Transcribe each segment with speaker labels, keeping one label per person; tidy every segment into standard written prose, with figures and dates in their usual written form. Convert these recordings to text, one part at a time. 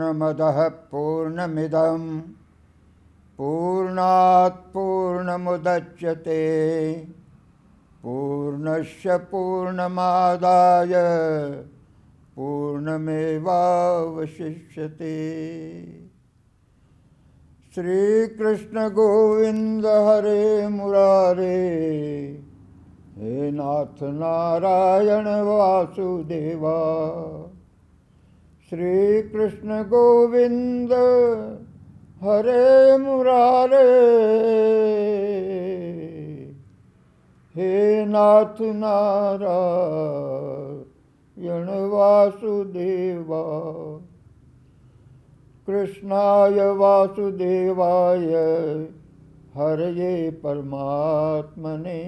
Speaker 1: पूर्णमदः पूर्णमिदं पूर्णात् पूर्णमुदच्यते पूर्णस्य पूर्णमादाय पूर्णमेवावशिष्यते। श्री कृष्ण गोविंद हरे मुरारे, हे नाथ नारायण वासुदेवा। श्री कृष्ण गोविंद हरे मुरारे, हे नाथ नारायण वासुदेवा। कृष्णाय वासुदेवाय हरये परमात्मने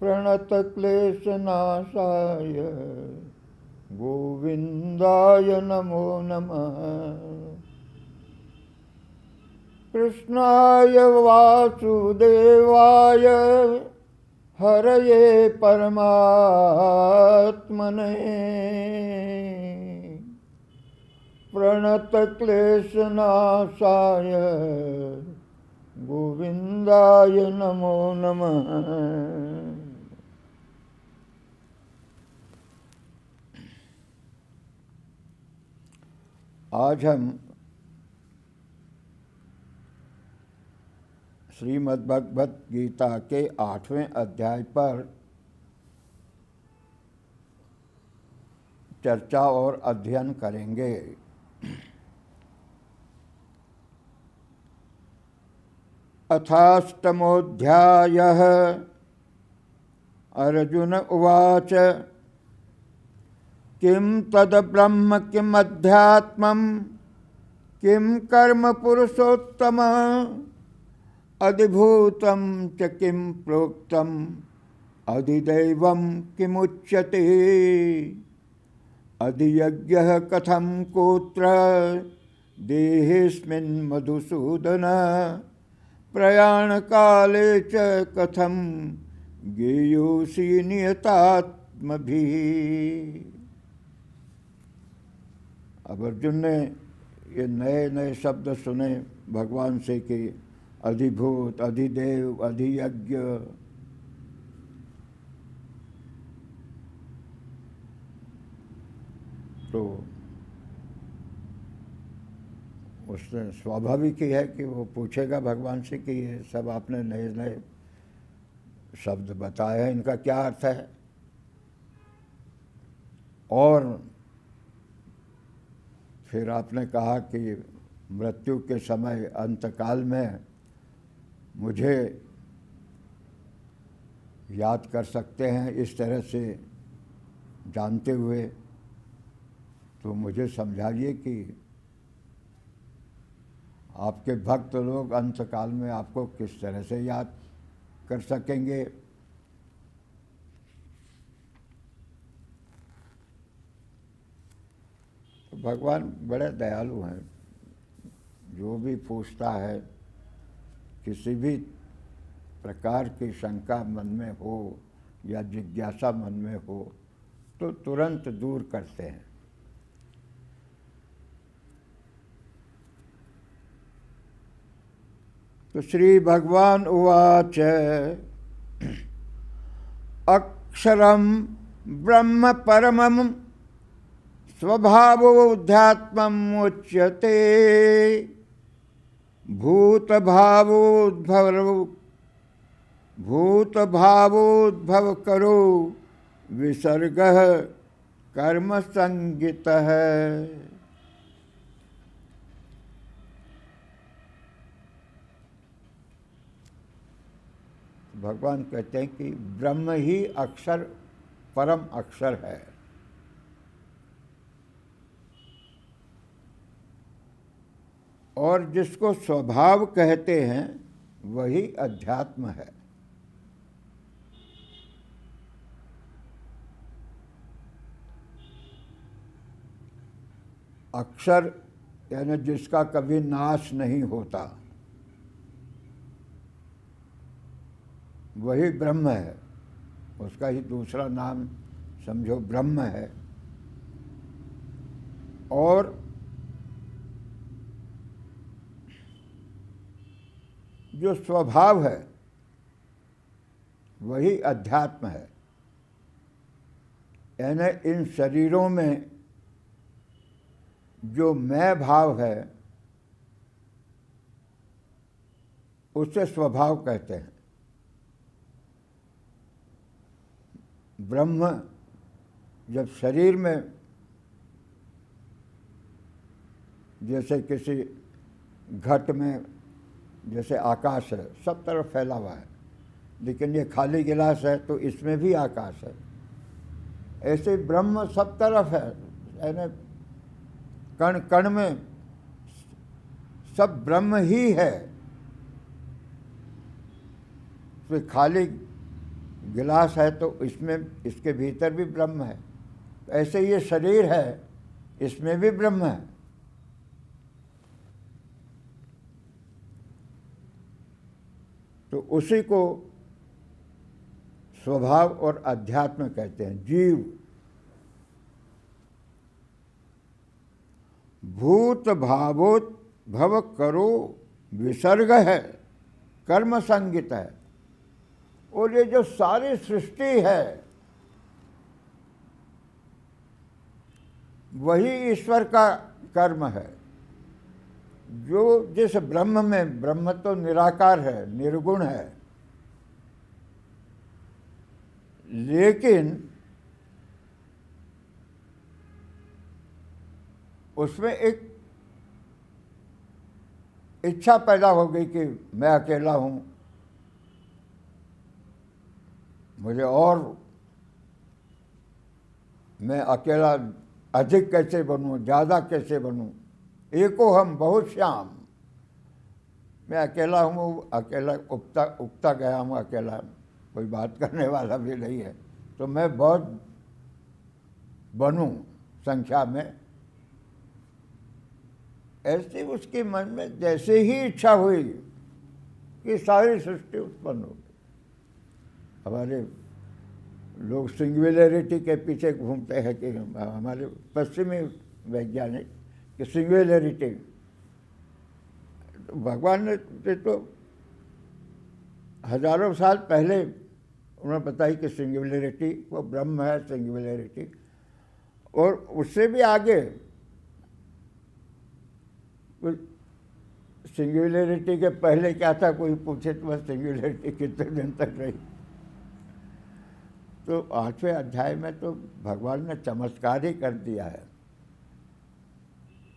Speaker 1: प्रणतक्लेशनाशाय गोविंदाय नमो नमः। कृष्णाय वासुदेवाय हरये परमात्मने प्रणतक्लेशनाशाय गोविंदाय नमो नमः। आज हम श्रीमद् भगवत गीता के 8वें अध्याय पर चर्चा और अध्ययन करेंगे। अथाष्टमोऽध्यायः। अर्जुन उवाच किं तद् ब्रह्म किम् अध्यात्मं किं कर्म पुरुषोत्तम अधिभूतं च किं प्रोक्तम् अधिदैवं किमुच्यते अधियज्ञः कथं कोत्र देहेऽस्मिन् मधुसूदन प्रयाणकाले च कथं ज्ञेयोऽसि नियतात्मभिः। अब अर्जुन ने ये नए नए शब्द सुने भगवान से कि अधिभूत, अधिदेव, अधियज्ञ। तो उसने स्वाभाविक ही है कि वो पूछेगा भगवान से कि ये सब आपने नए नए शब्द बताए हैं, इनका क्या अर्थ है। और फिर आपने कहा कि मृत्यु के समय अंतकाल में मुझे याद कर सकते हैं, इस तरह से जानते हुए तो मुझे समझाइए कि आपके भक्त लोग अंतकाल में आपको किस तरह से याद कर सकेंगे। तो भगवान बड़े दयालु हैं, जो भी पूछता है किसी भी प्रकार की शंका मन में हो या जिज्ञासा मन में हो तो तुरंत दूर करते हैं। तो श्री भगवान उवाच अक्षरं ब्रह्म परमं स्वभावोऽध्यात्मम् उच्यते भूतभावोद्भव करो विसर्गः कर्म संगितः। भगवान कहते हैं कि ब्रह्म ही अक्षर परम अक्षर है। और जिसको स्वभाव कहते हैं वही अध्यात्म है। अक्षर यानी जिसका कभी नाश नहीं होता, वही ब्रह्म है। उसका ही दूसरा नाम समझो ब्रह्म है। और जो स्वभाव है वही अध्यात्म है। यानी इन शरीरों में जो मैं भाव है उसे स्वभाव कहते हैं। ब्रह्म जब शरीर में, जैसे किसी घट में जैसे आकाश है, सब तरफ फैला हुआ है, लेकिन ये खाली गिलास है तो इसमें भी आकाश है। ऐसे ब्रह्म सब तरफ है, यानी कण कण में सब ब्रह्म ही है। तो खाली गिलास है तो इसमें, इसके भीतर भी ब्रह्म है। ऐसे ये शरीर है, इसमें भी ब्रह्म है। तो उसी को स्वभाव और अध्यात्म कहते हैं। जीव भूत भावोत भव करो विसर्ग है, कर्म संगित है। और ये जो सारी सृष्टि है वही ईश्वर का कर्म है। जो जिस ब्रह्म में, ब्रह्म तो निराकार है, निर्गुण है, लेकिन उसमें एक इच्छा पैदा हो गई कि मैं अकेला हूं, मुझे, और मैं अकेला अधिक कैसे बनूं, ज़्यादा कैसे बनूं। एको हम बहुत श्याम, मैं अकेला हूँ, अकेला उगता गया हूँ, अकेला, कोई बात करने वाला भी नहीं है, तो मैं बहुत बनूं संख्या में। ऐसी उसके मन में जैसे ही इच्छा हुई कि सारी सृष्टि उत्पन्न हो गई। हमारे लोग सिंगुलैरिटी के पीछे घूमते हैं कि हमारे पश्चिमी वैज्ञानिक कि सिंगुलैरिटी, तो भगवान ने तो हजारों साल पहले उन्होंने बताई कि सिंगुलैरिटी वो ब्रह्म है, सिंगुलैरिटी। और उससे भी आगे सिंगुलैरिटी के पहले क्या था, कोई पूछे तो बस सिंगुलैरिटी कितने दिन तक रही। तो 8वें अध्याय में तो भगवान ने चमत्कार ही कर दिया है।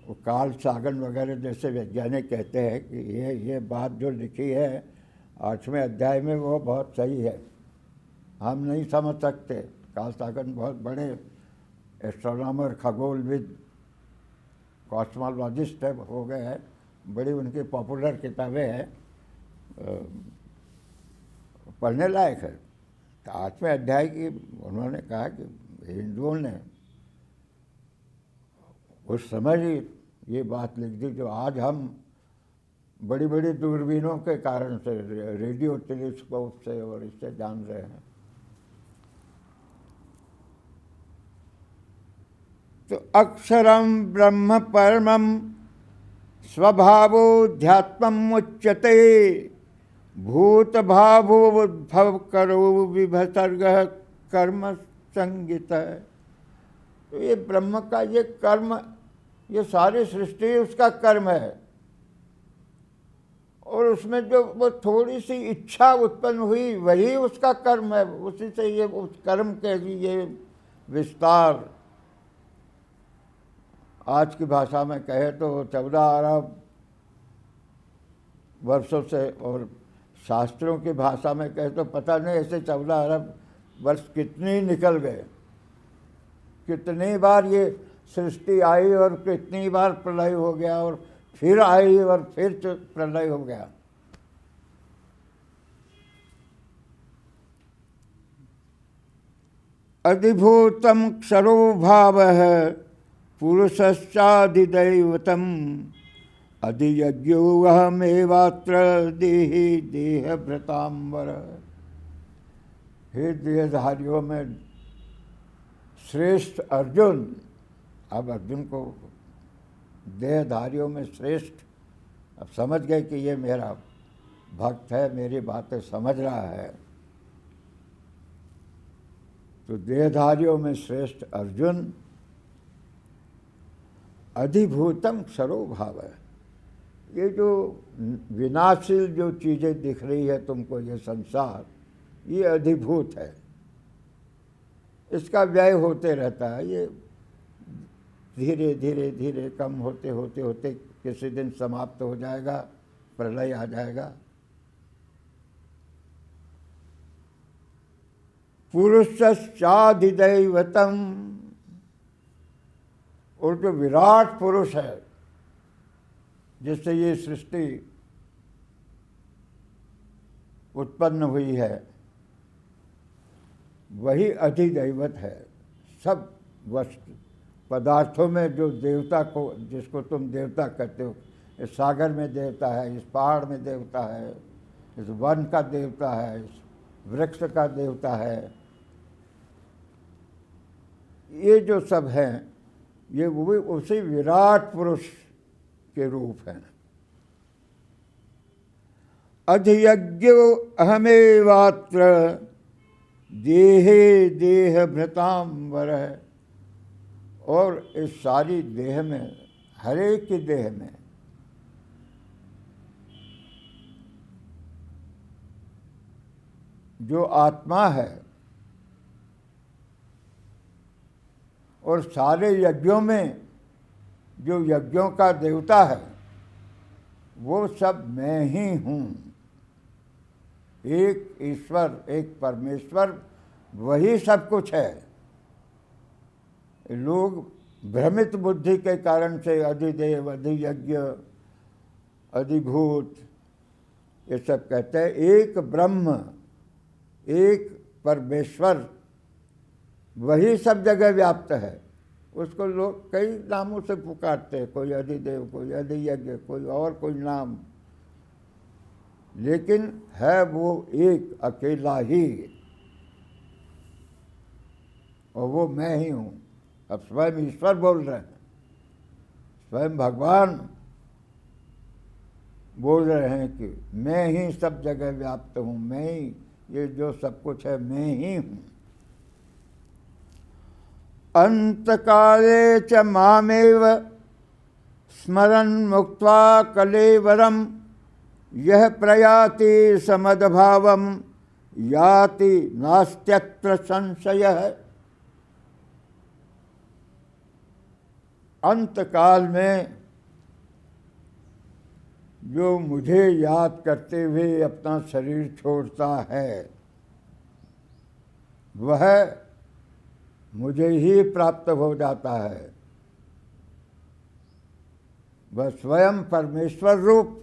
Speaker 1: वो कार्ल सागन वगैरह जैसे वैज्ञानिक कहते हैं कि ये बात जो लिखी है 8वें अध्याय में वो बहुत सही है, हम नहीं समझ सकते। कार्ल सागन बहुत बड़े एस्ट्रोनॉमर, खगोलविद, कॉस्मोलॉजिस्ट है, हो गए हैं, बड़ी उनकी पॉपुलर किताबें हैं, पढ़ने लायक है। तो 8वें अध्याय की उन्होंने कहा कि हिंदुओं ने उस समय ही ये बात लिख दी जो आज हम बड़ी बड़ी दूरबीनों के कारण से, रेडियो टेलीस्कोप से और इससे जान रहे हैं। तो अक्षरम ब्रह्म परमम स्वभावोध्यात्मम उच्यते भूत भावोद्भव करो विभसर्ग कर्म संगित है। तो ये ब्रह्म का ये कर्म, ये सारी सृष्टि उसका कर्म है। और उसमें जो वो थोड़ी सी इच्छा उत्पन्न हुई वही उसका कर्म है। उसी से ये उस कर्म के लिए विस्तार, आज की भाषा में कहे तो 14 अरब वर्षों से, और शास्त्रों की भाषा में कहे तो पता नहीं ऐसे 14 अरब वर्ष कितने निकल गए, कितनी बार ये सृष्टि आई और कितनी बार प्रलय हो गया, और फिर आई और फिर प्रलय हो गया। अधिभूतम क्षरो भाव है पुरुषश्चाधिदैवतम अधियज्ञोऽहमेवात्र देहि देह भृतांबर। हे देहधारियों में श्रेष्ठ अर्जुन, अब अर्जुन को देहधारियों में श्रेष्ठ अब समझ गए कि ये मेरा भक्त है, मेरी बातें समझ रहा है, तो देहधारियों में श्रेष्ठ अर्जुन अधिभूतम सरोभाव है। ये जो विनाशील जो चीज़ें दिख रही है तुमको, ये संसार, ये अधिभूत है, इसका व्यय होते रहता है। ये धीरे धीरे धीरे कम होते होते होते किसी दिन समाप्त हो जाएगा, प्रलय आ जाएगा। पुरुषश्चाधिदैवतम, और जो विराट पुरुष है जिससे ये सृष्टि उत्पन्न हुई है, वही अधिदैवत है। सब वस्तु पदार्थों में जो देवता को, जिसको तुम देवता कहते हो, इस सागर में देवता है, इस पहाड़ में देवता है, इस वन का देवता है, इस वृक्ष का देवता है, ये जो सब हैं, ये वो भी उसी विराट पुरुष के रूप हैं। अधियज्ञो अहमेवात्र देहे देह भृतांबर है। और इस सारी देह में, हर एक की देह में जो आत्मा है, और सारे यज्ञों में जो यज्ञों का देवता है, वो सब मैं ही हूँ। एक ईश्वर, एक परमेश्वर, वही सब कुछ है। लोग भ्रमित बुद्धि के कारण से अधिदेव, अधियज्ञ, अधिभूत, ये सब कहते हैं। एक ब्रह्म, एक परमेश्वर, वही सब जगह व्याप्त है। उसको लोग कई नामों से पुकारते हैं, कोई अधिदेव, कोई अधियज्ञ, कोई और कोई नाम, लेकिन है वो एक अकेला ही, और वो मैं ही हूँ। अब स्वयं ईश्वर बोल रहे हैं, स्वयं भगवान बोल रहे हैं कि मैं ही सब जगह व्याप्त हूँ, मैं ही, ये जो सब कुछ है मैं ही हूँ। अंतकाले च मामेव स्मरन् मुक्त्वा कलेवरम यह प्रयाति समदभावम याति नास्त्यत्र संशयः। अंतकाल में जो मुझे याद करते हुए अपना शरीर छोड़ता है, वह मुझे ही प्राप्त हो जाता है। वह स्वयं परमेश्वर रूप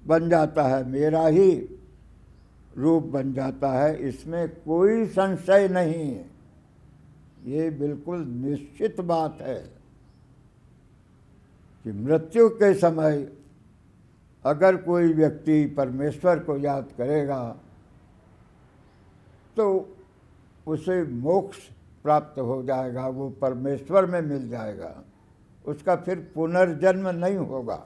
Speaker 1: बन जाता है, मेरा ही रूप बन जाता है। इसमें कोई संशय नहीं है, ये बिल्कुल निश्चित बात है कि मृत्यु के समय अगर कोई व्यक्ति परमेश्वर को याद करेगा तो उसे मोक्ष प्राप्त हो जाएगा, वो परमेश्वर में मिल जाएगा, उसका फिर पुनर्जन्म नहीं होगा।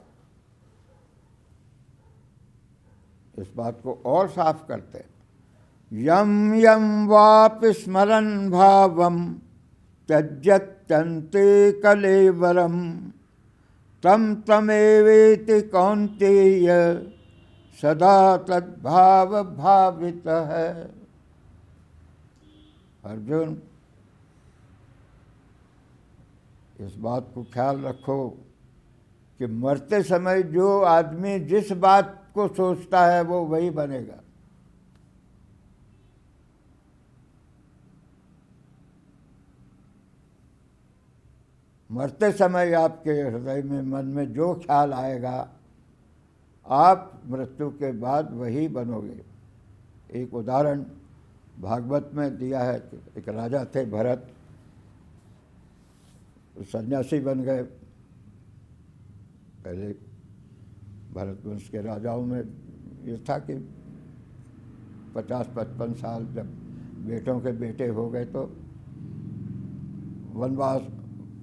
Speaker 1: इस बात को और साफ करते हैं। यम यम वापि स्मरन् भावम त्यज्यत्यन्ते कलेवरम तम तमेवेति कौन्तेय सदा तद्भाव भावित है। अर्जुन, इस बात को ख्याल रखो कि मरते समय जो आदमी जिस बात को सोचता है वो वही बनेगा। मरते समय आपके हृदय में, मन में जो ख्याल आएगा, आप मृत्यु के बाद वही बनोगे। एक उदाहरण भागवत में दिया है। एक राजा थे भरत, सन्यासी बन गए। पहले भरतवंश के राजाओं में ये था कि 50-55 साल जब बेटों के बेटे हो गए तो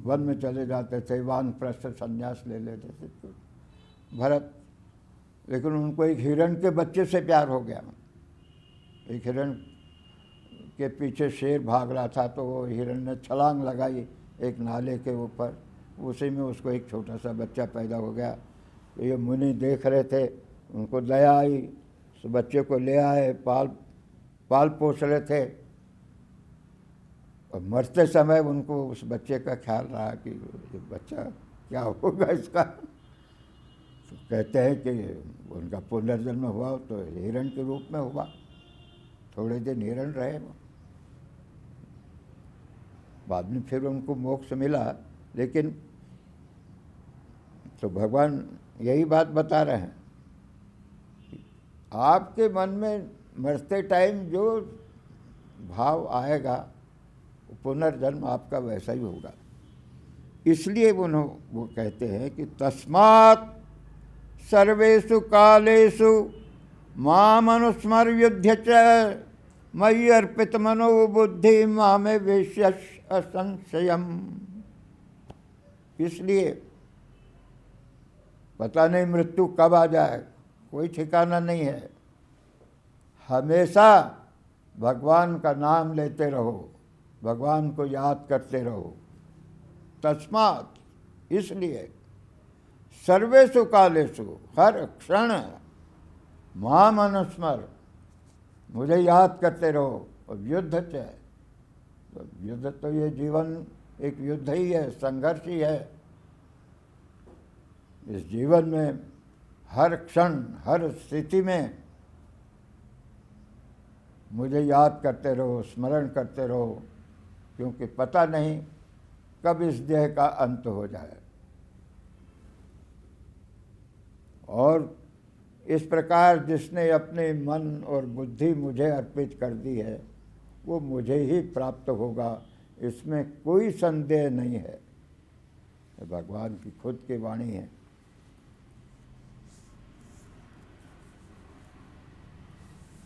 Speaker 1: वन में चले जाते थे, वानप्रस्थ संन्यास ले लेते थे। तो भरत लेकिन उनको एक हिरण के बच्चे से प्यार हो गया। एक हिरण के पीछे शेर भाग रहा था, तो वो हिरण ने छलांग लगाई एक नाले के ऊपर, उसी में उसको एक छोटा सा बच्चा पैदा हो गया। तो ये मुनि देख रहे थे, उनको दया आई, उस बच्चे को ले आए, पाल पोस रहे थे। और मरते समय उनको उस बच्चे का ख्याल रहा कि ये बच्चा क्या होगा इसका। तो कहते हैं कि उनका पुनर्जन्म हुआ तो हिरण के रूप में हुआ, थोड़े दिन हिरण रहे वो, बाद में फिर उनको मोक्ष मिला। लेकिन तो भगवान यही बात बता रहे हैं, आपके मन में मरते टाइम जो भाव आएगा, पुनर्जन्म आपका वैसा ही होगा। इसलिए वो कहते हैं कि तस्मात् सर्वेषु कालेषु मामनुस्मर्युध्य च मयि अर्पित मनोबुद्धि मामे वेश्य असंशयम्। इसलिए पता नहीं मृत्यु कब आ जाए, कोई ठिकाना नहीं है। हमेशा भगवान का नाम लेते रहो, भगवान को याद करते रहो। तस्मात्, इसलिए सर्वेषु कालेषु, हर क्षण माम अनुस्मर, मुझे याद करते रहो। और युद्ध से, तो युद्ध तो ये जीवन एक युद्ध ही है, संघर्ष ही है। इस जीवन में हर क्षण, हर स्थिति में मुझे याद करते रहो, स्मरण करते रहो, क्योंकि पता नहीं कब इस देह का अंत हो जाए। और इस प्रकार जिसने अपने मन और बुद्धि मुझे अर्पित कर दी है, वो मुझे ही प्राप्त होगा, इसमें कोई संदेह नहीं है। भगवान की खुद की वाणी है।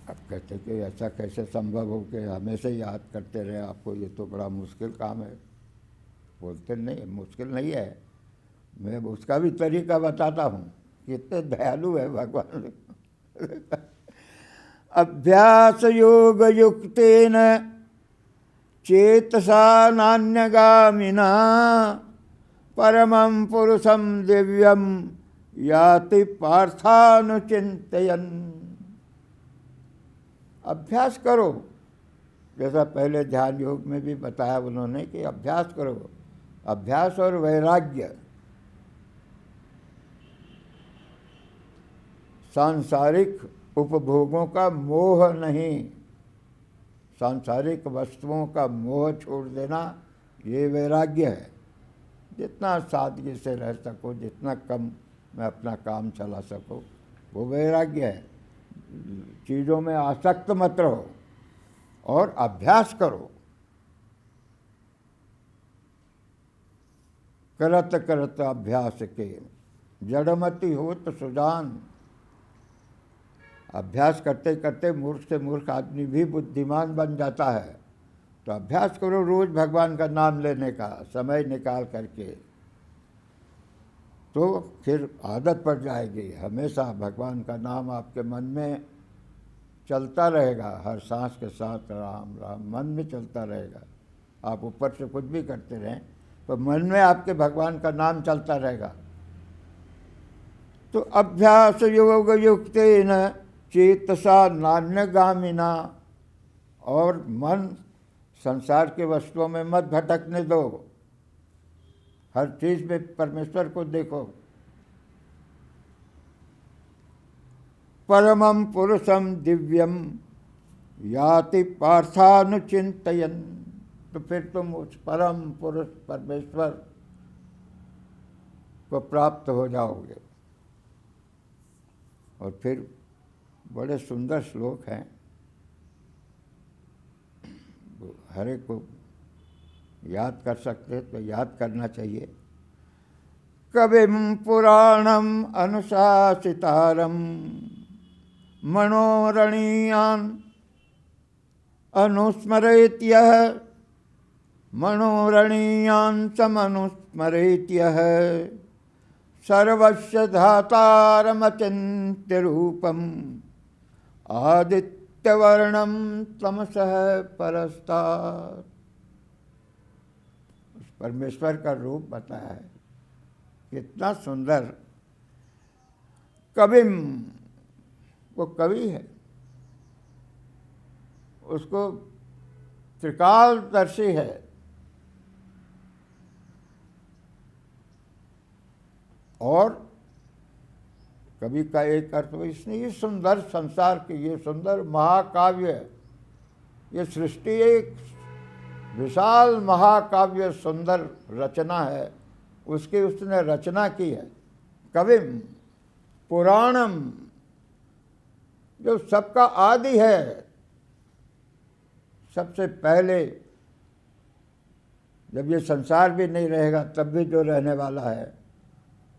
Speaker 1: अब कहते कि ऐसा कैसे संभव हो कि हमेशा याद करते रहे आपको, ये तो बड़ा मुश्किल काम है। बोलते नहीं, मुश्किल नहीं है, मैं उसका भी तरीका बताता हूँ, कितने दयालु है भगवान। अभ्यास योग युक्तेन चेतसा नान्यगामिना परमं पुरुषं दिव्यं याति पार्थानुचिन्तयन्। अभ्यास करो, जैसा पहले ध्यान योग में भी बताया उन्होंने कि अभ्यास करो। अभ्यास और वैराग्य, सांसारिक उपभोगों का मोह नहीं, सांसारिक वस्तुओं का मोह छोड़ देना, ये वैराग्य है। जितना सादगी से रह सको, जितना कम में अपना काम चला सको, वो वैराग्य है। चीज़ों में आसक्त मत रहो और अभ्यास करो। करत करत अभ्यास के जड़मति हो तो सुजान। अभ्यास करते करते मूर्ख से मूर्ख आदमी भी बुद्धिमान बन जाता है। तो अभ्यास करो रोज भगवान का नाम लेने का, समय निकाल करके, तो फिर आदत पड़ जाएगी। हमेशा भगवान का नाम आपके मन में चलता रहेगा, हर सांस के साथ राम राम मन में चलता रहेगा। आप ऊपर से कुछ भी करते रहें तो मन में आपके भगवान का नाम चलता रहेगा। तो अभ्यास योग युक्तेन चेतसा नान्यगामिना, और मन संसार के वस्तुओं में मत भटकने दो, हर चीज में परमेश्वर को देखो। परमं पुरुषं दिव्यम याति पार्थानुचिन्तयन्। तो फिर तुम उस परम पुरुष परमेश्वर को प्राप्त हो जाओगे। और फिर बड़े सुंदर श्लोक हैं, हर एक को याद कर सकते तो याद करना चाहिए। कविं पुराणम अनुशासितारम मनोरणीयान अनुस्मरेत्यः मनोरणीयान समनुस्मरेत्यः सर्वस्य धातारमचिन्त्य रूपम आदित्यवर्णम तमसः परस्तात्। परमेश्वर का रूप बताया है, कितना सुंदर। कविम, वो कवि है, उसको त्रिकालदर्शी है। और कवि का एक अर्थ इसने ये सुंदर संसार की, ये सुंदर महाकाव्य, ये सृष्टि एक विशाल महाकाव्य सुंदर रचना है, उसकी उसने रचना की है। कविम पुराणम, जो सबका आदि है, सबसे पहले जब ये संसार भी नहीं रहेगा तब भी जो रहने वाला है,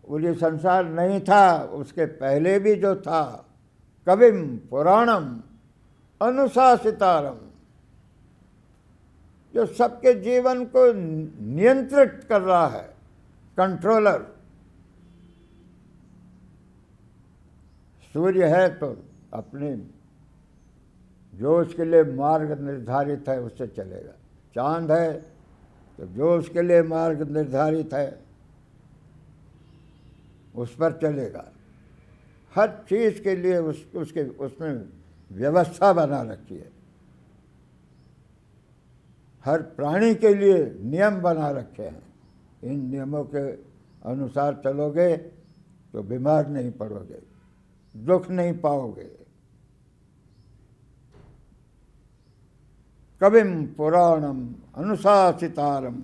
Speaker 1: और ये संसार नहीं था उसके पहले भी जो था। कविम पुराणम अनुशासितारम, जो सबके जीवन को नियंत्रित कर रहा है, कंट्रोलर। सूर्य है तो अपने जो उसके लिए मार्ग निर्धारित है उससे चलेगा, चांद है तो जो उसके लिए मार्ग निर्धारित है उस पर चलेगा। हर चीज़ के लिए उसने व्यवस्था बना रखी है। हर प्राणी के लिए नियम बना रखे हैं। इन नियमों के अनुसार चलोगे तो बीमार नहीं पड़ोगे, दुख नहीं पाओगे। कविम पुराणम अनुशासितारम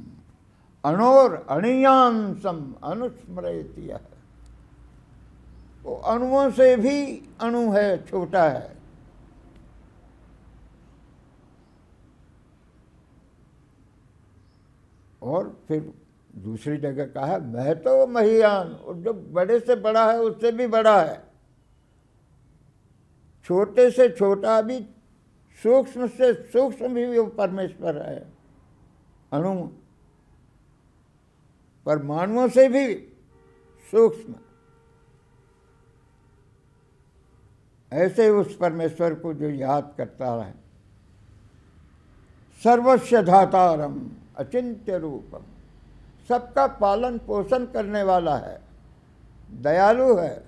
Speaker 1: अणोर अणियांसम अनुस्मृति है। वो अणुओं से भी अणु है, छोटा है। और फिर दूसरी जगह कहा है मैं तो महियान, और जो बड़े से बड़ा है उससे भी बड़ा है। छोटे से छोटा भी, सूक्ष्म से सूक्ष्म भी वो परमेश्वर है। अणु परमाणुओं से भी सूक्ष्म। ऐसे उस परमेश्वर को जो याद करता है, सर्वस्य धातारम अचिंत्य रूपम, सबका पालन पोषण करने वाला है, दयालु है,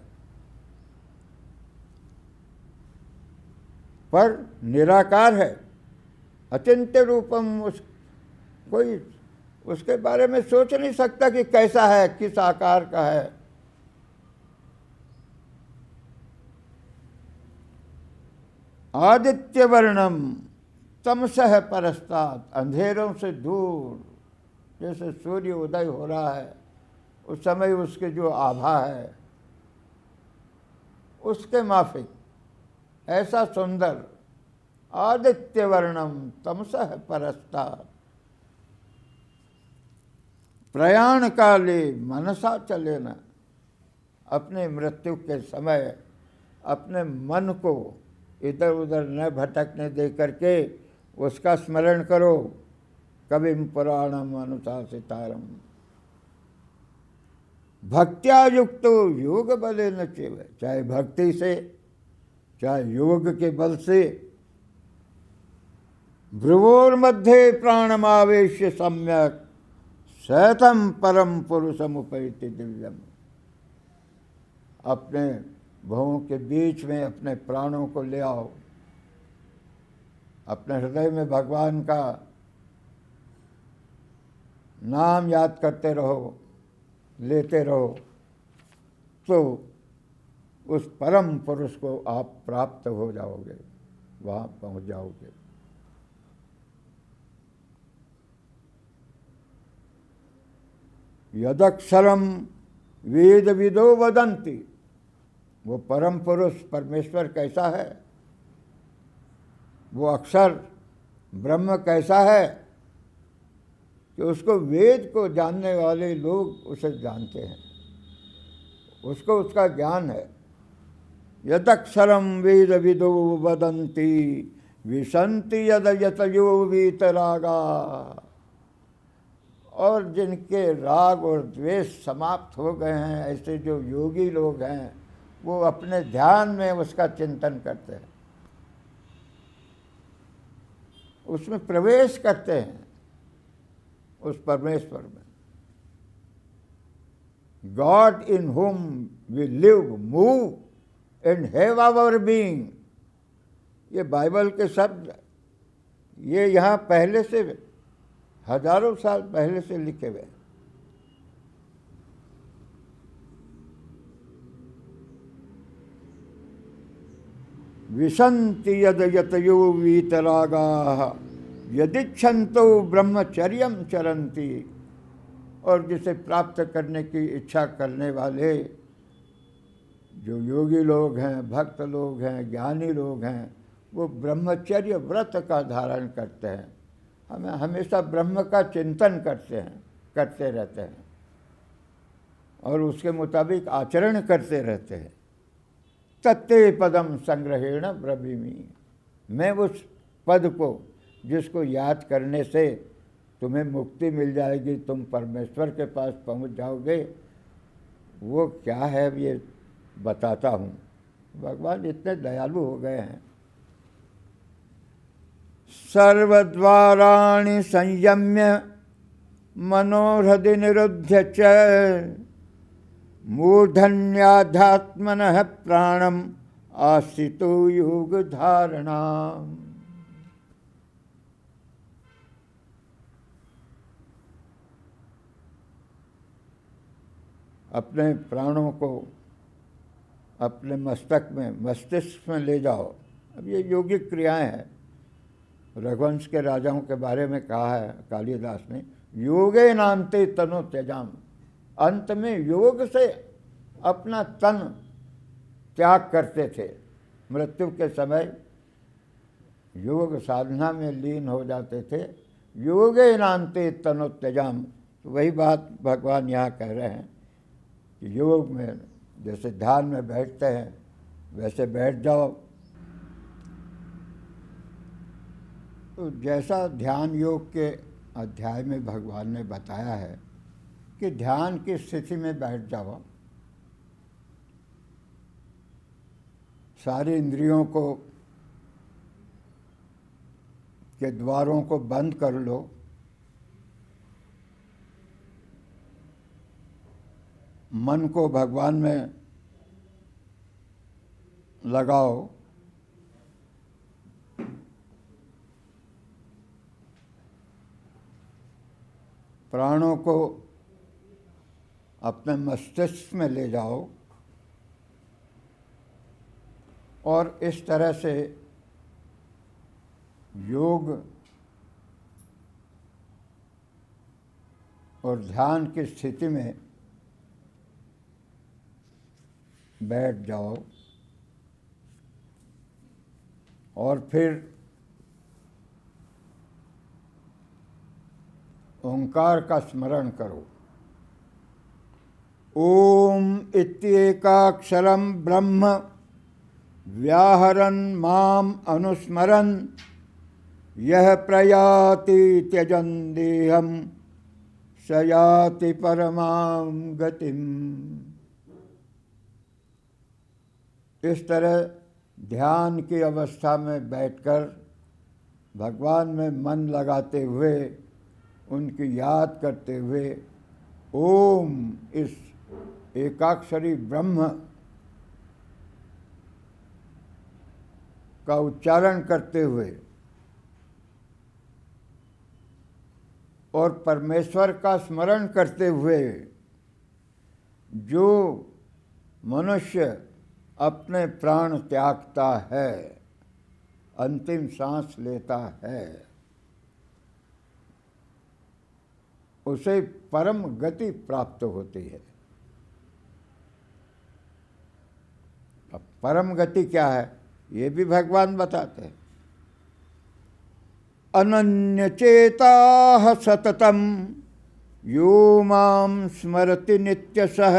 Speaker 1: पर निराकार है। अचिंत्य रूपम, कोई उसके बारे में सोच नहीं सकता कि कैसा है, किस आकार का है। आदित्य वर्णम तमसः परस्तात्, अंधेरों से दूर। जैसे सूर्य उदय हो रहा है उस समय उसके जो आभा है उसके माफिक ऐसा सुंदर। आदित्य वर्णम तमसः परस्तात्, प्रयाण काले मनसा चलेना, अपने मृत्यु के समय अपने मन को इधर उधर न भटकने दे करके उसका स्मरण करो। कविम पुराणम अनुशासितारम भक्त्या युक्तो योग बले न चेव, चाहे भक्ति से चाहे योग के बल से। भ्रुवोर मध्य प्राणमावेश्य सम्यक शतम परम पुरुषमुपैति दिव्यम, अपने भवों के बीच में अपने प्राणों को ले आओ, अपने हृदय में भगवान का नाम याद करते रहो, लेते रहो, तो उस परम पुरुष को आप प्राप्त हो जाओगे, वहाँ पहुँच जाओगे। यदक्षरम वेद विदो वदन्ति, वो परम पुरुष परमेश्वर कैसा है, वो अक्षर ब्रह्म कैसा है कि उसको वेद को जानने वाले लोग उसे जानते हैं, उसको उसका ज्ञान है। यदक्षरम वेद विदो वदन्ति विशन्ति यद यतयो वीतरागा, और जिनके राग और द्वेष समाप्त हो गए हैं, ऐसे जो योगी लोग हैं, वो अपने ध्यान में उसका चिंतन करते हैं, उसमें प्रवेश करते हैं, उस परमेश्वर में। God in whom we live, move and have our being, ये बाइबल के शब्द, ये यहाँ पहले से, हजारों साल पहले से लिखे हुए। विशन्ति यद यतयो वीतरागाः यदिच्छन्तो ब्रह्मचर्यं चरन्ति, और जिसे प्राप्त करने की इच्छा करने वाले जो योगी लोग हैं, भक्त लोग हैं, ज्ञानी लोग हैं, वो ब्रह्मचर्य व्रत का धारण करते हैं, हमें हमेशा ब्रह्म का चिंतन करते रहते हैं और उसके मुताबिक आचरण करते रहते हैं। तत्ते पदम संग्रहेण ब्रवीमि, मैं उस पद को जिसको याद करने से तुम्हें मुक्ति मिल जाएगी, तुम परमेश्वर के पास पहुंच जाओगे, वो क्या है ये बताता हूँ। भगवान इतने दयालु हो गए हैं। सर्वद्वाराणि संयम्य मनोहृदि निरुध्य च मूर्धन्याध्यात्मनः प्राणम आस्थितो योग धारणा। अपने प्राणों को अपने मस्तिष्क में ले जाओ। अब ये योगिक क्रियाएं हैं। रघुवंश के राजाओं के बारे में कहा है कालिदास ने, योगे नान्ते तनो त्यजाम, अंत में योग से अपना तन त्याग करते थे। मृत्यु के समय योग साधना में लीन हो जाते थे। योगे नान्ते तनो त्यजाम, तो वही बात भगवान यहाँ कह रहे हैं कि योग में जैसे ध्यान में बैठते हैं वैसे बैठ जाओ। तो जैसा ध्यान योग के अध्याय में भगवान ने बताया है कि ध्यान की स्थिति में बैठ जाओ, सारी इंद्रियों को के द्वारों को बंद कर लो, मन को भगवान में लगाओ, प्राणों को अपने मस्तिष्क में ले जाओ और इस तरह से योग और ध्यान की स्थिति में बैठ जाओ और फिर ओंकार का स्मरण करो। ओम इत्येकाक्षरं ब्रह्म व्याहरन् माम अनुस्मरन् यह प्रयाति त्यजन् देहं स याति परमां गतिम्। इस तरह ध्यान की अवस्था में बैठकर भगवान में मन लगाते हुए, उनकी याद करते हुए, ओम इस एकाक्षरी ब्रह्म का उच्चारण करते हुए और परमेश्वर का स्मरण करते हुए जो मनुष्य अपने प्राण त्यागता है, अंतिम सांस लेता है, उसे परम गति प्राप्त होती है। अब परम गति क्या है ये भी भगवान बताते हैं। अनन्य चेताः सततम यो मां स्मरति नित्यशः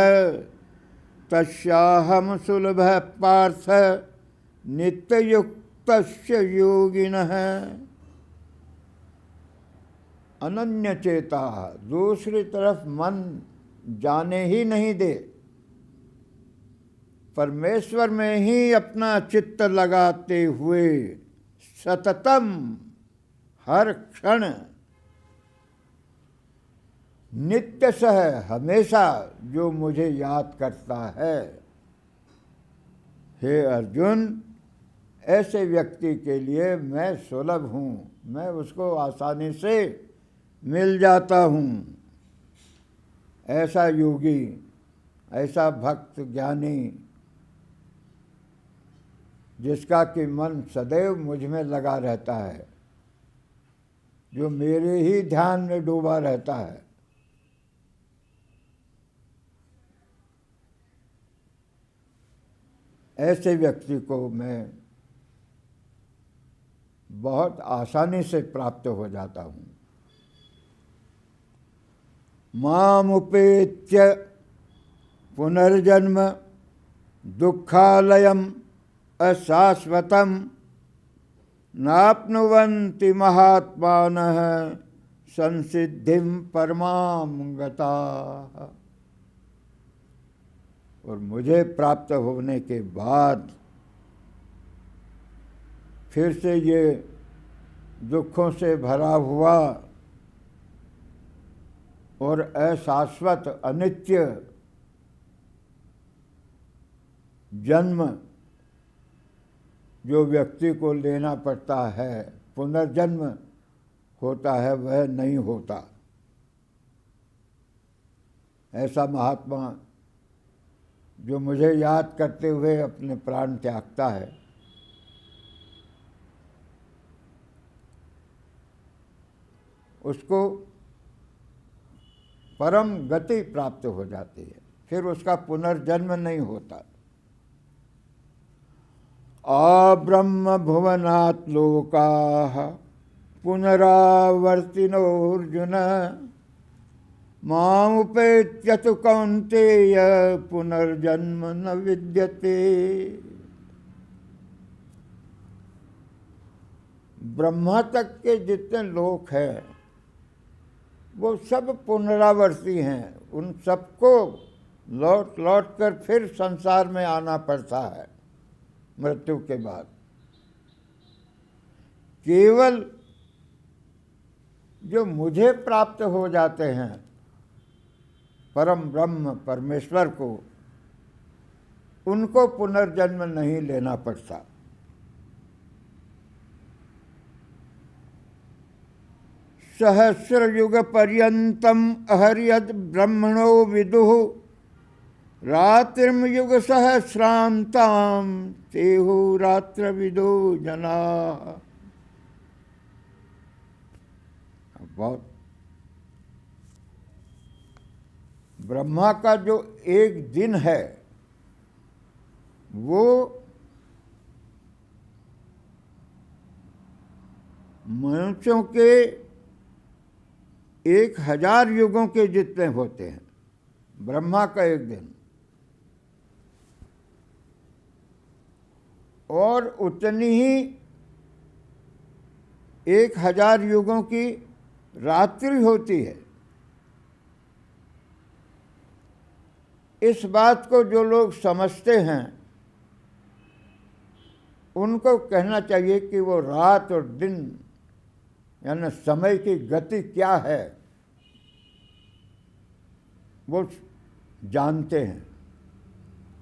Speaker 1: तस्याहं सुलभः पार्थ नित्ययुक्तस्य योगिनः। अनन्य चेता, दूसरी तरफ मन जाने ही नहीं दे, परमेश्वर में ही अपना चित्त लगाते हुए सततम, हर क्षण, नित्य सह, हमेशा जो मुझे याद करता है। हे अर्जुन, ऐसे व्यक्ति के लिए मैं सुलभ हूँ, मैं उसको आसानी से मिल जाता हूँ। ऐसा योगी, ऐसा भक्त ज्ञानी, जिसका कि मन सदैव मुझ में लगा रहता है, जो मेरे ही ध्यान में डूबा रहता है, ऐसे व्यक्ति को मैं बहुत आसानी से प्राप्त हो जाता हूँ। मामुपेत्य पुनर्जन्म दुःखालयम् अशाश्वतम् नाप्नुवन्ति महात्मानः संसिद्धिं परमां गताः। और मुझे प्राप्त होने के बाद फिर से ये दुखों से भरा हुआ और अशाश्वत अनित्य जन्म जो व्यक्ति को लेना पड़ता है, पुनर्जन्म होता है, वह नहीं होता। ऐसा महात्मा जो मुझे याद करते हुए अपने प्राण त्यागता है, उसको परम गति प्राप्त हो जाती है, फिर उसका पुनर्जन्म नहीं होता। अब्रह्म भुवनात् लोकाः पुनरावर्तिनो अर्जुन मामुपेत्य तु कौन्तेय पुनर्जन्म न विद्यते। ब्रह्मा तक के जितने लोक हैं वो सब पुनरावर्ती हैं, उन सबको लौट लौट कर फिर संसार में आना पड़ता है मृत्यु के बाद। केवल जो मुझे प्राप्त हो जाते हैं परम ब्रह्म परमेश्वर को, उनको पुनर्जन्म नहीं लेना पड़ता। सहस्र युग पर्यंतम अहर्यद ब्रह्मणो विदुः रात्रिम युग सहस्रांताम तेहु रात्र विदो जना। बहुत ब्रह्मा का जो एक दिन है वो मनुष्यों के 1000 युगों के जितने होते हैं। ब्रह्मा का एक दिन, और उतनी ही 1000 युगों की रात्रि होती है। इस बात को जो लोग समझते हैं उनको कहना चाहिए कि वो रात और दिन यानी समय की गति क्या है वो जानते हैं।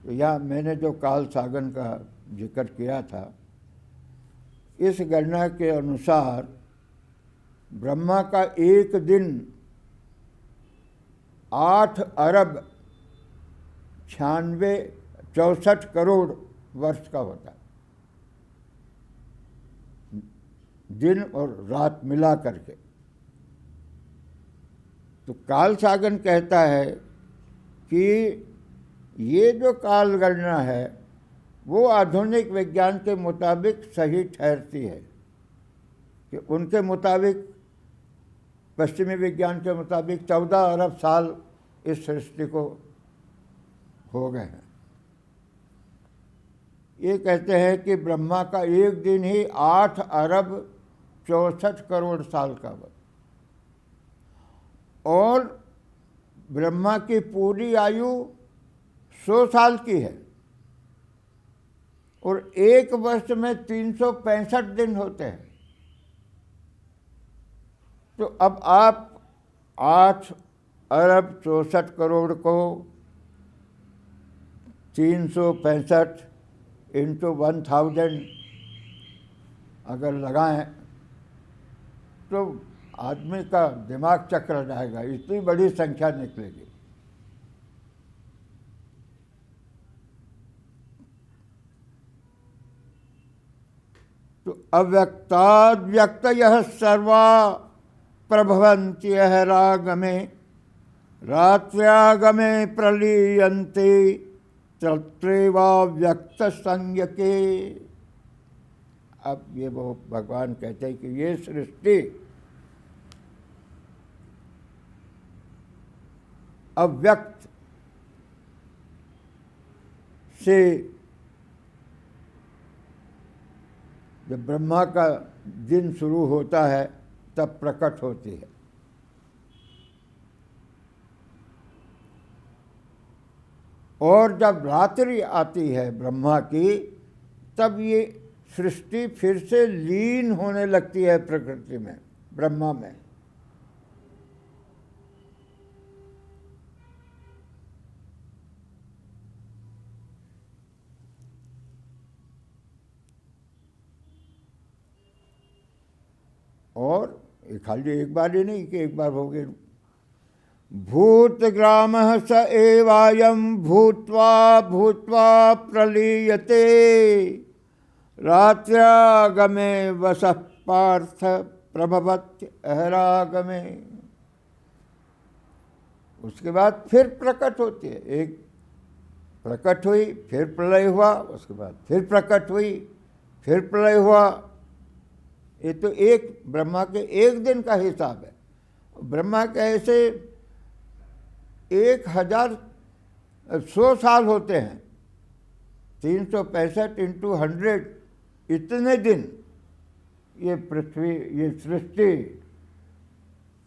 Speaker 1: तो यह मैंने जो काल सागन का जिक्र किया था, इस गणना के अनुसार ब्रह्मा का एक दिन 8 अरब 64 करोड़ वर्ष का होता है, दिन और रात मिला करके। तो काल सागन कहता है कि ये जो काल गणना है वो आधुनिक विज्ञान के मुताबिक सही ठहरती है, कि उनके मुताबिक, पश्चिमी विज्ञान के मुताबिक 14 अरब साल इस सृष्टि को हो गए हैं। ये कहते हैं कि ब्रह्मा का एक दिन ही 8 अरब 64 करोड़ साल का वक्त। और ब्रह्मा की पूरी आयु 100 साल की है और एक वर्ष में 365 दिन होते हैं। तो अब आप 8 अरब 64 करोड़ को 365 इंटू 1000 अगर लगाएं तो आदमी का दिमाग चक्कर जाएगा, इतनी बड़ी संख्या निकलेगी। तो अव्यक्ताद्व्यक्तयः सर्वा प्रभवन्त्यः रागमे रात्र्यागमे प्रलीयन्ते तत्रैवाव्यक्त संज्ञके। अब ये वो भगवान कहते हैं कि ये सृष्टि अव्यक्त से जब ब्रह्मा का दिन शुरू होता है तब प्रकट होती है। और जब रात्रि आती है ब्रह्मा की, तब ये सृष्टि फिर से लीन होने लगती है प्रकृति में, ब्रह्मा में। और खाली एक बार ही नहीं कि एक बार हो गए। भूतग्रामः स एवायं भूत्वा भूत्वा प्रलीयते रात्र्यागमे वसः पार्थ प्रभवत्यहरागमे। उसके बाद फिर प्रकट होती है, एक प्रकट हुई, फिर प्रलय हुआ, उसके बाद फिर प्रकट हुई, फिर प्रलय हुआ। ये तो एक ब्रह्मा के एक दिन का हिसाब है। ब्रह्मा के ऐसे 1,100 साल होते हैं, 365 इंटू 100, इतने दिन ये पृथ्वी, ये सृष्टि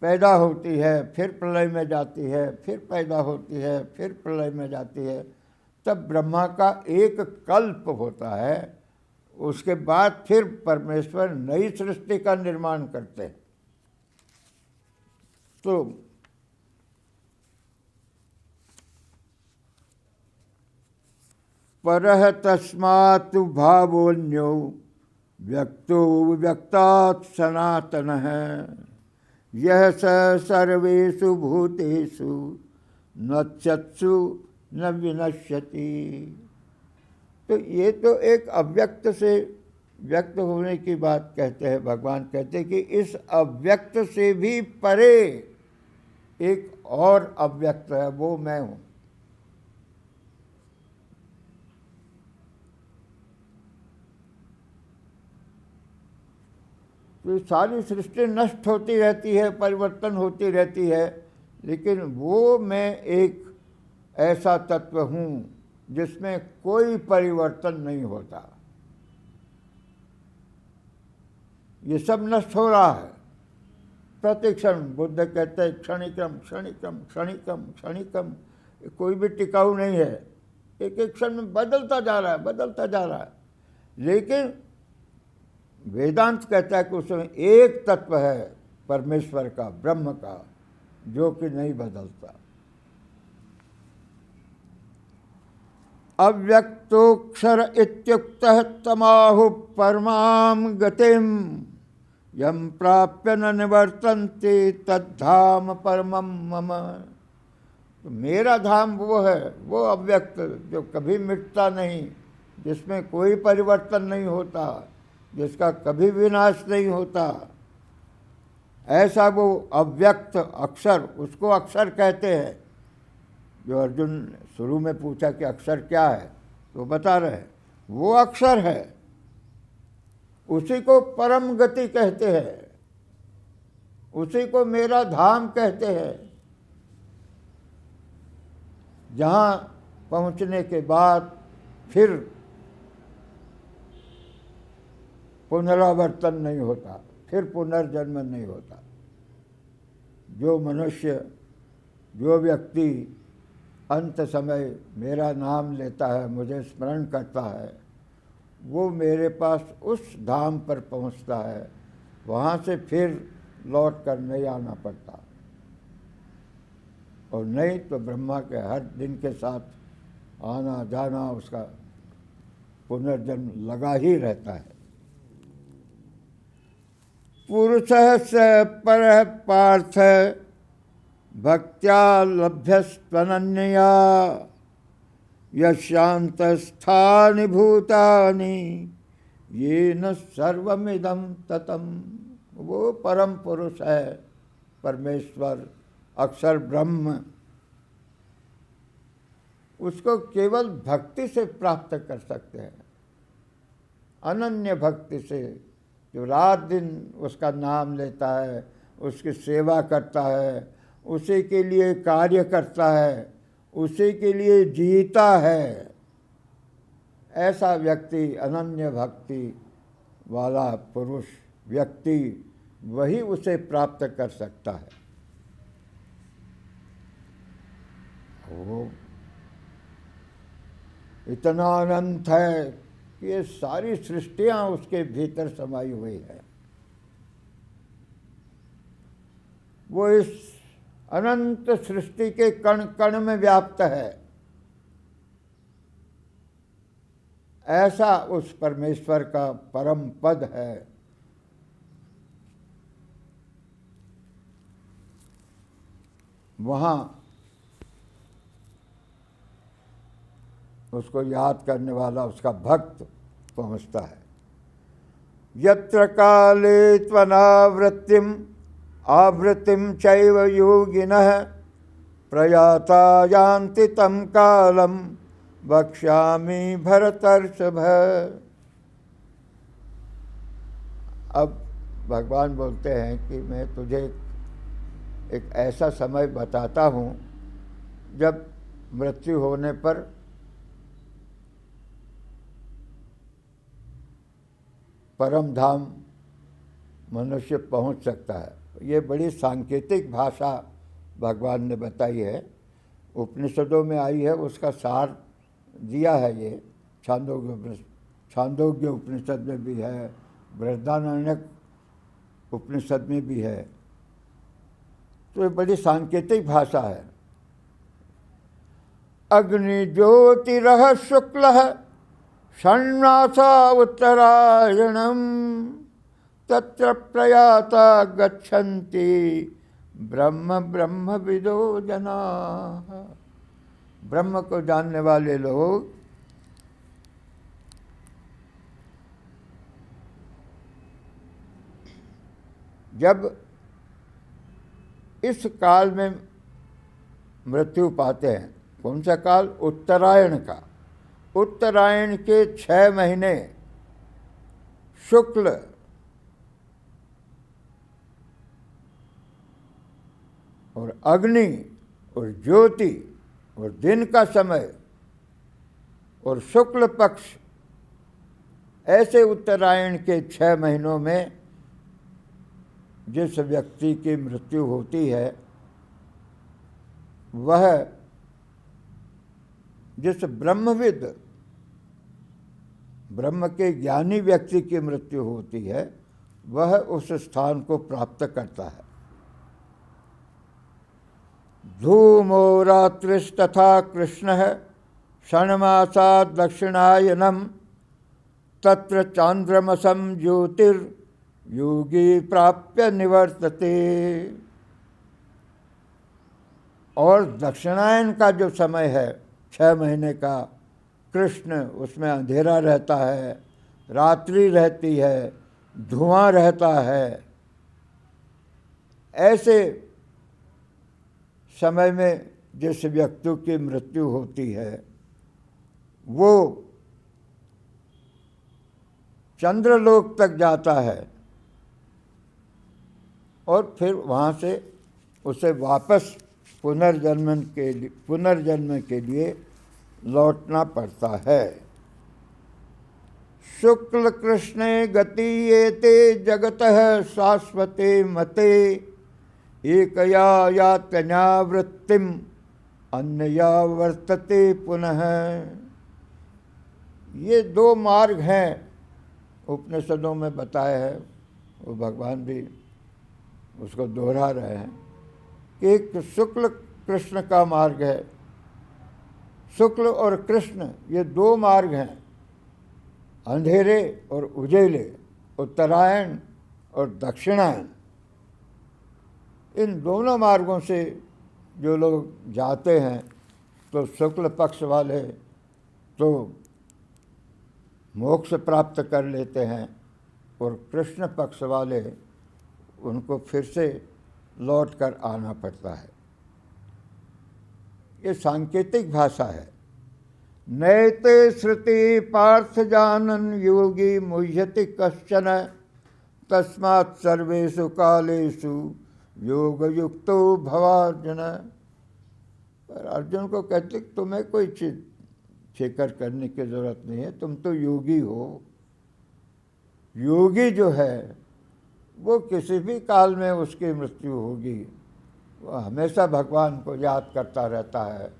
Speaker 1: पैदा होती है, फिर प्रलय में जाती है, फिर पैदा होती है, फिर प्रलय में जाती है। तब ब्रह्मा का एक कल्प होता है। उसके बाद फिर परमेश्वर नई सृष्टि का निर्माण करते हैं। तो परः तस्मात् भावोऽन्यो व्यक्तो व्यक्तात् सनातनः यः स सर्वेषु भूतेषु नश्यत्सु न विनश्यति। तो ये तो एक अव्यक्त से व्यक्त होने की बात कहते हैं। भगवान कहते हैं कि इस अव्यक्त से भी परे एक और अव्यक्त है, वो मैं हूँ। तो सारी सृष्टि नष्ट होती रहती है, परिवर्तन होती रहती है, लेकिन वो मैं एक ऐसा तत्व हूँ जिसमें कोई परिवर्तन नहीं होता। ये सब नष्ट हो रहा है प्रतिक्षण। बुद्ध कहते हैं क्षणिकम क्षणिकम क्षणिकम क्षणिकम, कोई भी टिकाऊ नहीं है। एक एक क्षण में बदलता जा रहा है, बदलता जा रहा है। लेकिन वेदांत कहता है कि उसमें एक तत्व है परमेश्वर का, ब्रह्म का, जो कि नहीं बदलता। अव्यक्तोक्षर इत्युक्तः तमाहु परमां गतिं यं प्राप्य न निवर्तन्ते तद्धाम परमं मम। तो मेरा धाम वो है, वो अव्यक्त जो कभी मिटता नहीं, जिसमें कोई परिवर्तन नहीं होता, जिसका कभी विनाश नहीं होता। ऐसा वो अव्यक्त अक्षर, उसको अक्षर कहते हैं। जो अर्जुन शुरू में पूछा कि अक्षर क्या है, तो बता रहे हैं वो अक्षर है। उसी को परम गति कहते हैं, उसी को मेरा धाम कहते हैं, जहाँ पहुँचने के बाद फिर पुनरावर्तन नहीं होता, फिर पुनर्जन्म नहीं होता। जो मनुष्य, जो व्यक्ति अंत समय मेरा नाम लेता है, मुझे स्मरण करता है, वो मेरे पास उस धाम पर पहुंचता है, वहाँ से फिर लौट कर नहीं आना पड़ता। और नहीं तो ब्रह्मा के हर दिन के साथ आना जाना, उसका पुनर्जन्म लगा ही रहता है। पुरुषः स परः पार्थ भक्त्या लभ्यस्त्वनन्यया यशान्तस्थानि भूतानि येन सर्वमिदं ततम्। वो परम पुरुष है, परमेश्वर, अक्षर ब्रह्म। उसको केवल भक्ति से प्राप्त कर सकते हैं, अनन्य भक्ति से। जो रात दिन उसका नाम लेता है, उसकी सेवा करता है, उसी के लिए कार्य करता है, उसी के लिए जीता है, ऐसा व्यक्ति, अनन्य भक्ति वाला पुरुष व्यक्ति, वही उसे प्राप्त कर सकता है। वो इतना अनंत है कि ये सारी सृष्टियां उसके भीतर समाई हुई है। वो इस अनंत सृष्टि के कण कण में व्याप्त है। ऐसा उस परमेश्वर का परम पद है। वहाँ उसको याद करने वाला, उसका भक्त पहुँचता है। यत्र काले त्वनावृत्तिम आवृत्तिम चैव योगिनः प्रयाता यान्ति तं कालं वक्ष्यामि भरतर्षभ। अब भगवान बोलते हैं कि मैं तुझे एक ऐसा समय बताता हूँ जब मृत्यु होने पर परम धाम मनुष्य पहुँच सकता है। ये बड़ी सांकेतिक भाषा भगवान ने बताई है, उपनिषदों में आई है, उसका सार दिया है। ये छांदोग्य उपनिषद में भी है, बृहदारण्यक उपनिषद में भी है। तो ये बड़ी सांकेतिक भाषा है। अग्नि ज्योतिरः शुक्लः षण्मासा उत्तरायणम तत्र प्रयाता गच्छन्ति ब्रह्म ब्रह्म विदो जनाः। ब्रह्म को जानने वाले लोग जब इस काल में मृत्यु पाते हैं, कौन सा काल? उत्तरायण का। उत्तरायण के 6 महीने शुक्ल और अग्नि और ज्योति और दिन का समय और शुक्ल पक्ष, ऐसे उत्तरायण के 6 महीनों में जिस व्यक्ति की मृत्यु होती है, वह जिस ब्रह्मविद, ब्रह्म के ज्ञानी व्यक्ति की मृत्यु होती है, वह उस स्थान को प्राप्त करता है। धूमो रात्रिस्तथा कृष्णः षण्मासा दक्षिणायनम तत्र चांद्रमसम ज्योतिर्योगी प्राप्य निवर्तते। और दक्षिणायन का जो समय है 6 महीने का, कृष्ण, उसमें अंधेरा रहता है, रात्रि रहती है, धुआं रहता है। ऐसे समय में जिस व्यक्ति की मृत्यु होती है, वो चंद्रलोक तक जाता है और फिर वहाँ से उसे वापस पुनर्जन्म के लिए लौटना पड़ता है। शुक्ल कृष्णे गति एते जगतः शाश्वते मते एकया यातनावृत्तिम अन्यया वर्तते पुनः। ये दो मार्ग हैं, उपनिषदों में बताया है, वो भगवान भी उसको दोहरा रहे हैं कि एक शुक्ल कृष्ण का मार्ग है। शुक्ल और कृष्ण ये दो मार्ग हैं, अंधेरे और उजेले, उत्तरायण और दक्षिणायन। इन दोनों मार्गों से जो लोग जाते हैं तो शुक्ल पक्ष वाले तो मोक्ष प्राप्त कर लेते हैं और कृष्ण पक्ष वाले उनको फिर से लौट कर आना पड़ता है। ये सांकेतिक भाषा है। नैते श्रुति पार्थ जानन योगी मुह्यति कश्चन तस्मात् सर्वेषु कालेषु योग युक्तो भवार्जुन। पर अर्जुन को कहते तुम्हें कोई चीज फिक्र करने की जरूरत नहीं है, तुम तो योगी हो। योगी जो है वो किसी भी काल में उसकी मृत्यु होगी, वो हमेशा भगवान को याद करता रहता है,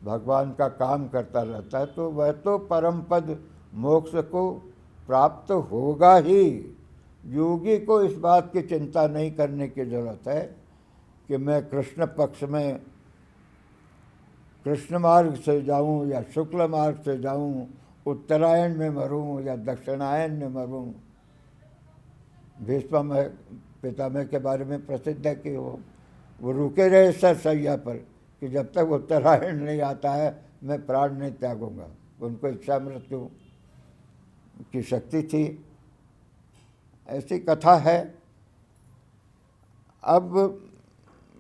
Speaker 1: भगवान का काम करता रहता है, तो वह तो परम पद मोक्ष को प्राप्त होगा ही। योगी को इस बात की चिंता नहीं करने की जरूरत है कि मैं कृष्ण पक्ष में कृष्ण मार्ग से जाऊं या शुक्ल मार्ग से जाऊं, उत्तरायण में मरूं या दक्षिणायन में मरूं। भीष्म पितामह के बारे में प्रसिद्ध है कि वो रुके रहे सरसैया पर कि जब तक उत्तरायण नहीं आता है मैं प्राण नहीं त्यागूंगा। उनको इच्छा मृत्यु की शक्ति थी, ऐसी कथा है। अब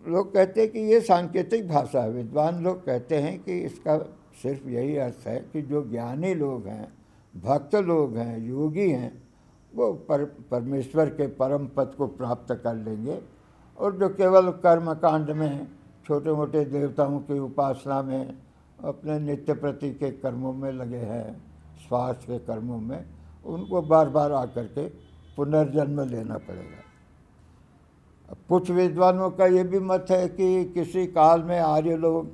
Speaker 1: लोग कहते हैं कि ये सांकेतिक भाषा है। विद्वान लोग कहते हैं कि इसका सिर्फ यही अर्थ है कि जो ज्ञानी लोग हैं, भक्त लोग हैं, योगी हैं, वो परमेश्वर के परम पद को प्राप्त कर लेंगे, और जो केवल कर्म कांड में, छोटे मोटे देवताओं की उपासना में, अपने नित्य प्रति के कर्मों में लगे हैं, स्वार्थ के कर्मों में, उनको बार बार आकर के पुनर्जन्म लेना पड़ेगा। कुछ विद्वानों का ये भी मत है कि किसी काल में आर्य लोग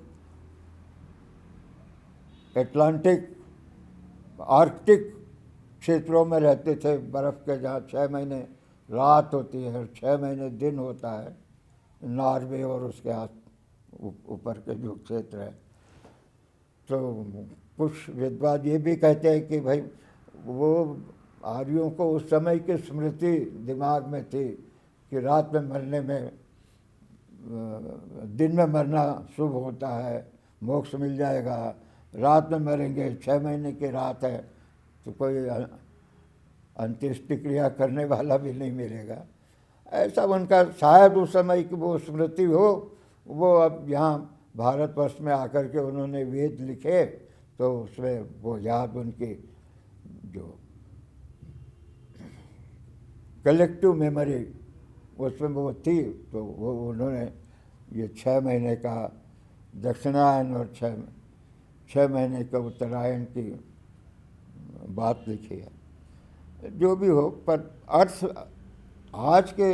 Speaker 1: एटलांटिक, आर्कटिक क्षेत्रों में रहते थे, बर्फ़ के, जहाँ 6 महीने रात होती है और 6 महीने दिन होता है। नॉर्वे और उसके आस ऊपर के जो क्षेत्र है, तो कुछ विद्वान ये भी कहते हैं कि भाई वो आर्यों को उस समय की स्मृति दिमाग में थी कि रात में मरने में, दिन में मरना शुभ होता है, मोक्ष मिल जाएगा, रात में मरेंगे, 6 महीने की रात है तो कोई अंत्येष्टि क्रिया करने वाला भी नहीं मिलेगा। ऐसा उनका शायद उस समय की वो स्मृति हो। वो अब यहाँ भारतवर्ष में आकर के उन्होंने वेद लिखे तो उसमें वो याद उनकी जो कलेक्टिव मेमोरी उसमें वो थी, तो वो उन्होंने ये 6 महीने का दक्षिणायन और 6 महीने का उत्तरायण की बात लिखी है। जो भी हो, पर अर्थ आज के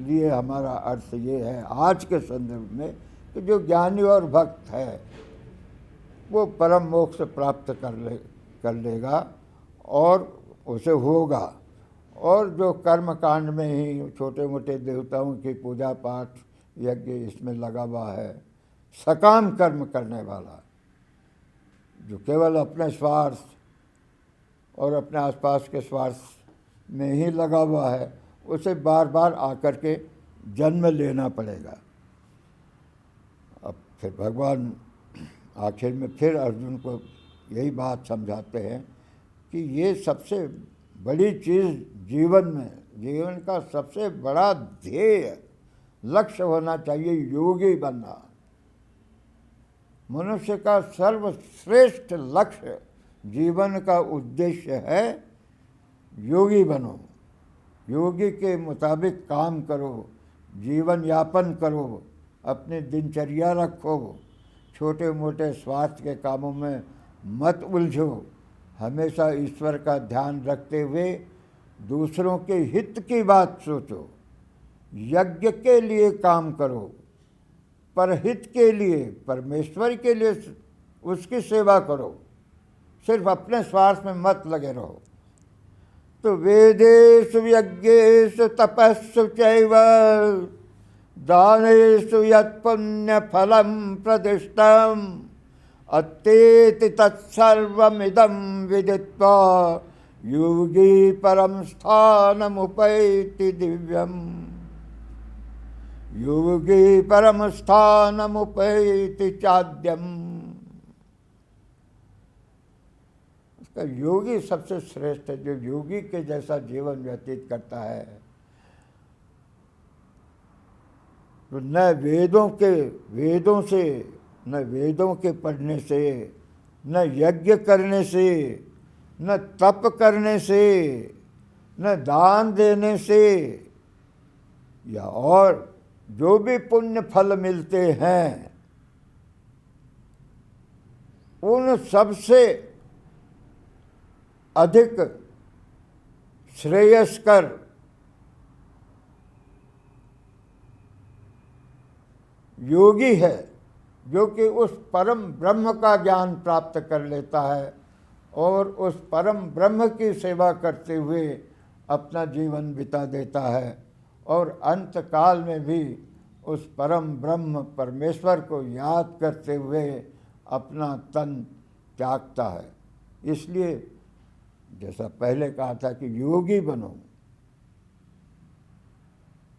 Speaker 1: लिए हमारा अर्थ ये है, आज के संदर्भ में, कि जो ज्ञानी और भक्त है वो परम मोक्ष प्राप्त कर लेगा और उसे होगा। और जो कर्म कांड में ही छोटे मोटे देवताओं की पूजा पाठ यज्ञ इसमें लगा हुआ है, सकाम कर्म करने वाला, जो केवल अपने स्वार्थ और अपने आसपास के स्वार्थ में ही लगा हुआ है, उसे बार बार आकर के जन्म लेना पड़ेगा। अब फिर भगवान आखिर में फिर अर्जुन को यही बात समझाते हैं कि ये सबसे बड़ी चीज़ जीवन में, जीवन का सबसे बड़ा ध्येय लक्ष्य होना चाहिए योगी बनना। मनुष्य का सर्वश्रेष्ठ लक्ष्य, जीवन का उद्देश्य है योगी बनो, योगी के मुताबिक काम करो, जीवन यापन करो, अपनी दिनचर्या रखो, छोटे मोटे स्वार्थ के कामों में मत उलझो, हमेशा ईश्वर का ध्यान रखते हुए दूसरों के हित की बात सोचो। यज्ञ के लिए काम करो, परहित के लिए, परमेश्वर के लिए उसकी सेवा करो, सिर्फ अपने स्वार्थ में मत लगे रहो। तो वेदेषु यज्ञेषु तपस्सु चैव दानेषु यत्पुण्यफलं प्रदिष्टम् अत्तेति तत्सर्वमिदं विदित्वा योगी परम स्थानमुपैति दिव्यम्। योगी परम स्थानमुपैति चाद्यम्। उसका योगी सबसे श्रेष्ठ है, जो योगी के जैसा जीवन व्यतीत करता है। तो न वेदों से, न वेदों के पढ़ने से, न यज्ञ करने से, न तप करने से, न दान देने से, या और जो भी पुण्य फल मिलते हैं, उन सबसे अधिक श्रेयस्कर योगी है, जो कि उस परम ब्रह्म का ज्ञान प्राप्त कर लेता है और उस परम ब्रह्म की सेवा करते हुए अपना जीवन बिता देता है और अंत काल में भी उस परम ब्रह्म परमेश्वर को याद करते हुए अपना तन त्यागता है। इसलिए जैसा पहले कहा था कि योगी बनो।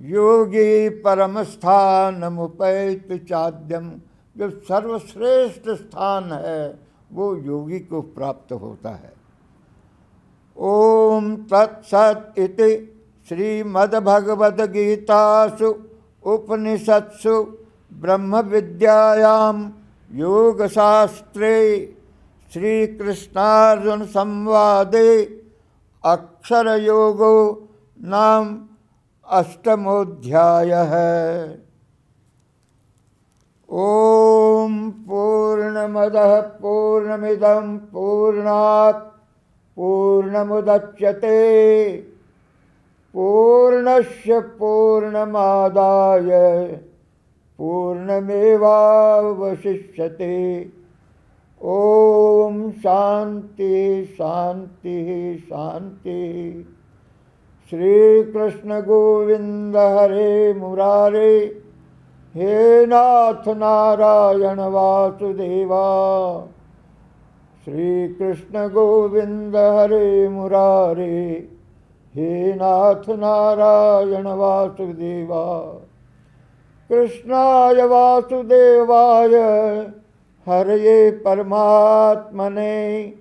Speaker 1: योगी परम स्थानमुपैति चाद्यम। जो सर्वश्रेष्ठ स्थान है वो योगी को प्राप्त होता है। ओम तत्सत् इति श्रीमद्भगवद्गीतासु उपनिषत्सु ब्रह्म विद्यायां योगशास्त्रे श्रीकृष्णार्जुन संवादे अक्षर योगो नाम अष्टमोऽध्यायः। ओम पूर्णमदः पूर्णमिदं पूर्णात् पूर्णमुदच्यते पूर्णस्य पूर्णमादाय पूर्णमेवावशिष्यते। ओम शांति शांति शांति। श्री कृष्ण गोविंद हरे मुरारे, हे नाथ नारायण वासुदेवा। श्री कृष्ण गोविंद हरे मुरारे, हे नाथ नारायण वासुदेवा। कृष्णाय वासुदेवाय हरये परमात्मने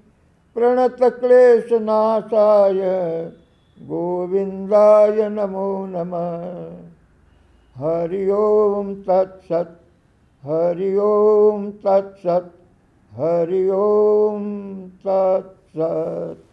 Speaker 1: प्रणतक्लेशनाशाय गोविंदाय नमो नमः। हरि ओम तत्सत्। हरि ओम तत्सत्। हरि ओम तत्सत्।